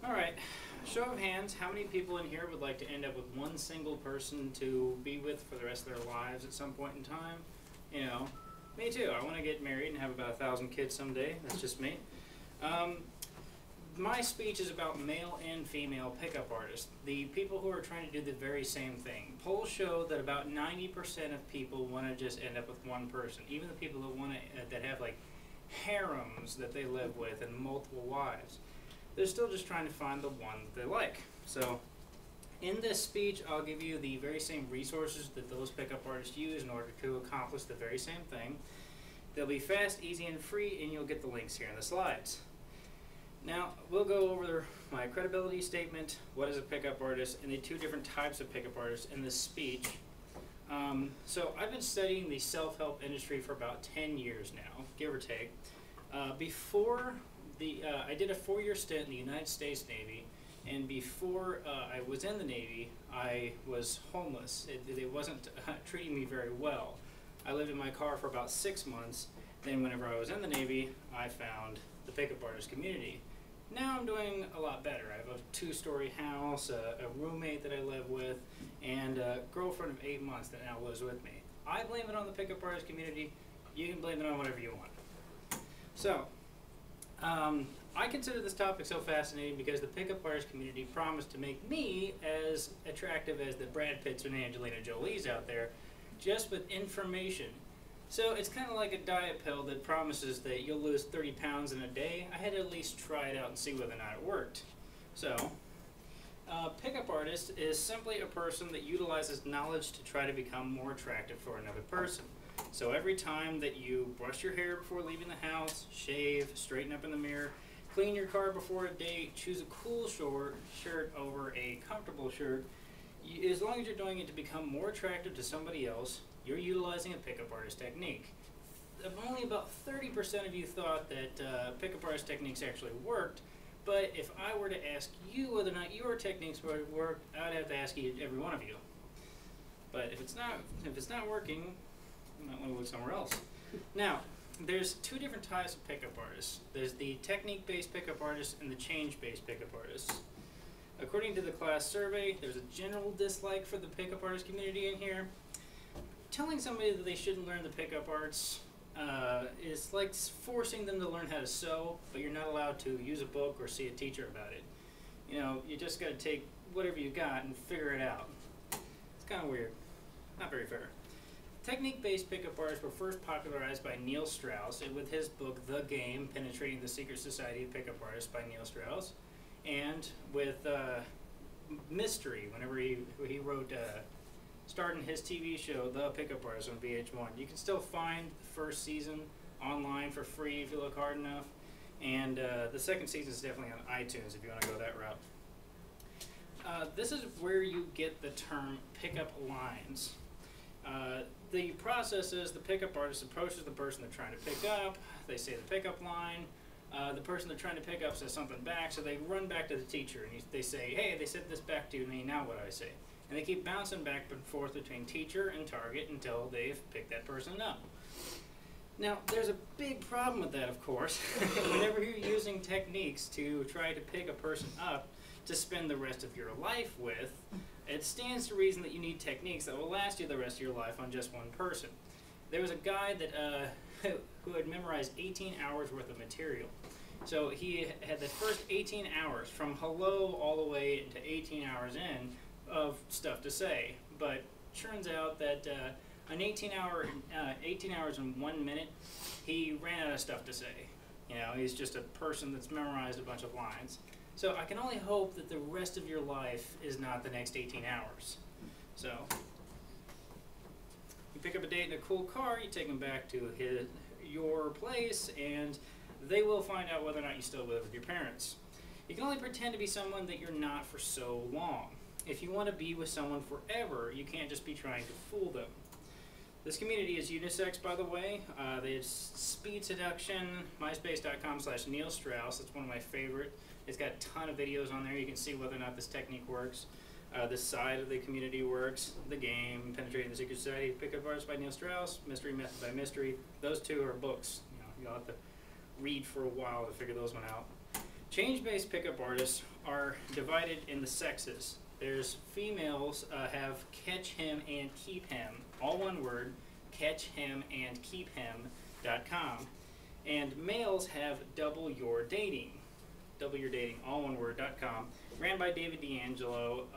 Alright, show of hands, how many people in here would like to end up with one single person to be with for the rest of their lives at some point in time? You know, me too. I want to get married and have about 1,000 kids someday. That's just me. My speech is about male and female pickup artists, the people who are trying to do the very same thing. Polls show that about 90% of people want to just end up with one person. Even the people that want to, that have like harems that they live with and multiple wives. They're still just trying to find the one that they like. So in this speech, I'll give you the very same resources that those pickup artists use in order to accomplish the very same thing. They'll be fast, easy, and free, and you'll get the links here in the slides. Now, we'll go over my credibility statement, what is a pickup artist, and the two different types of pickup artists in this speech. So I've been studying the self-help industry for about 10 years now, give or take. I did a 4-year stint in the United States Navy, and before I was in the Navy, I was homeless. It wasn't treating me very well. I lived in my car for about 6 months. Then whenever I was in the Navy, I found the pickup artist community. Now I'm doing a lot better. I have a 2-story house, a roommate that I live with, and a girlfriend of 8 months that now lives with me. I blame it on the pickup artist community. You can blame it on whatever you want. So, I consider this topic so fascinating because the pickup artist community promised to make me as attractive as the Brad Pitts and Angelina Jolies out there, just with information. So it's kind of like a diet pill that promises that you'll lose 30 pounds in a day. I had to at least try it out and see whether or not it worked. So, pickup artist is simply a person that utilizes knowledge to try to become more attractive for another person. So every time that you brush your hair before leaving the house, shave, straighten up in the mirror, clean your car before a date, choose a cool shirt over a comfortable shirt, as long as you're doing it to become more attractive to somebody else, you're utilizing a pickup artist technique. Only about 30% of you thought that pickup artist techniques actually worked, but if I were to ask you whether or not your techniques would work, I'd have to ask every one of you. But if it's not working, you might want to look somewhere else. Now, there's two different types of pickup artists. There's the technique-based pickup artists and the change-based pickup artists. According to the class survey, there's a general dislike for the pickup artist community in here. Telling somebody that they shouldn't learn the pickup arts is like forcing them to learn how to sew, but you're not allowed to use a book or see a teacher about it. You know, you just got to take whatever you got and figure it out. It's kind of weird. Not very fair. Technique-based pickup artists were first popularized by Neil Strauss with his book The Game, Penetrating the Secret Society of Pickup Artists by Neil Strauss, and with Mystery, whenever he wrote, starting his TV show, The Pickup Artist on VH1. You can still find the first season online for free if you look hard enough, and the second season is definitely on iTunes if you want to go that route. This is where you get the term pickup lines. The process is the pickup artist approaches the person they're trying to pick up, they say the pickup line, the person they're trying to pick up says something back, so they run back to the teacher and they say, hey, they said this back to me, now what do I say? And they keep bouncing back and forth between teacher and target until they've picked that person up. Now, there's a big problem with that, of course. Whenever you're using techniques to try to pick a person up to spend the rest of your life with, it stands to reason that you need techniques that will last you the rest of your life on just one person. There was a guy that who had memorized 18 hours worth of material. So he had the first 18 hours, from hello all the way into 18 hours in, of stuff to say. But turns out that an 18 hours and 1 minute, he ran out of stuff to say. You know, he's just a person that's memorized a bunch of lines. So I can only hope that the rest of your life is not the next 18 hours. So you pick up a date in a cool car, you take them back to your place, and they will find out whether or not you still live with your parents. You can only pretend to be someone that you're not for so long. If you want to be with someone forever, you can't just be trying to fool them. This community is unisex, by the way. There's speed seduction, myspace.com/Neil Strauss. That's one of my favorite. It's got a ton of videos on there. You can see whether or not this technique works. This side of the community works. The Game, Penetrating the Secret Society, Pickup Artists by Neil Strauss, Mystery Method by Mystery. Those two are books. You know, you'll have to read for a while to figure those one out. Change-based pickup artists are divided in the sexes. There's females have catch him and keep him, all one word, catchhimandkeephim.com. And males have double your dating, all one word.com, ran by David D'Angelo.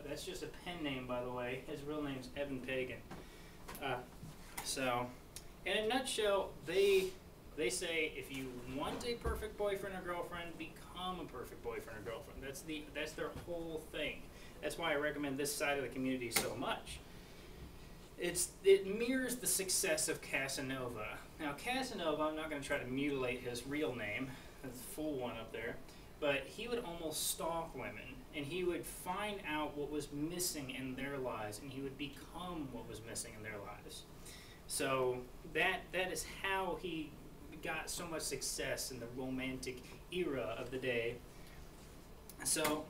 That's just a pen name, by the way. His real name's Evan Pagan. So, in a nutshell, they say if you want a perfect boyfriend or girlfriend, become a perfect boyfriend or girlfriend. That's their whole thing. That's why I recommend this side of the community so much. It mirrors the success of Casanova. Now Casanova, I'm not going to try to mutilate his real name, the full one up there, but he would almost stalk women, and he would find out what was missing in their lives, and he would become what was missing in their lives. So that is how he got so much success in the romantic era of the day. So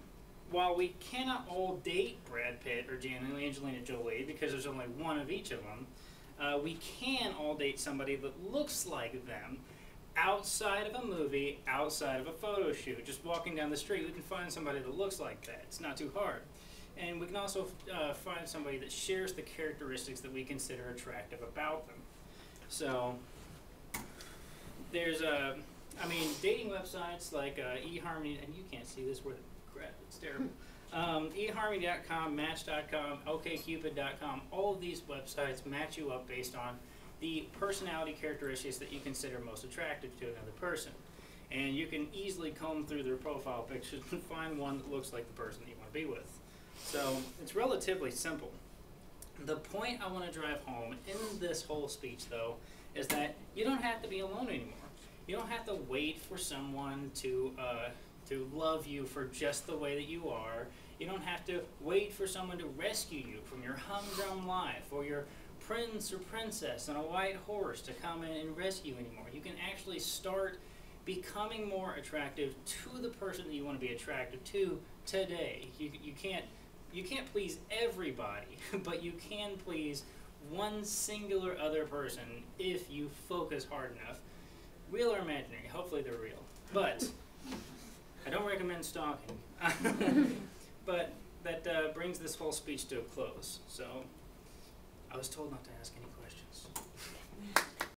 while we cannot all date Brad Pitt or Angelina Jolie because there's only one of each of them, we can all date somebody that looks like them outside of a movie, outside of a photo shoot. Just walking down the street, we can find somebody that looks like that. It's not too hard. And we can also find somebody that shares the characteristics that we consider attractive about them. So there's dating websites like eHarmony, and you can't see this word. Crap, it's terrible. eHarmony.com, Match.com, OkCupid.com, all of these websites match you up based on the personality characteristics that you consider most attractive to another person. And you can easily comb through their profile pictures and find one that looks like the person that you want to be with. So it's relatively simple. The point I want to drive home in this whole speech, though, is that you don't have to be alone anymore. You don't have to wait for someone to love you for just the way that you are. You don't have to wait for someone to rescue you from your humdrum life or your prince or princess on a white horse to come in and rescue you anymore. You can actually start becoming more attractive to the person that you want to be attractive to today. You can't please everybody, but you can please one singular other person if you focus hard enough. Real or imaginary? Hopefully they're real. But I don't recommend stalking. But that brings this whole speech to a close. So I was told not to ask any questions.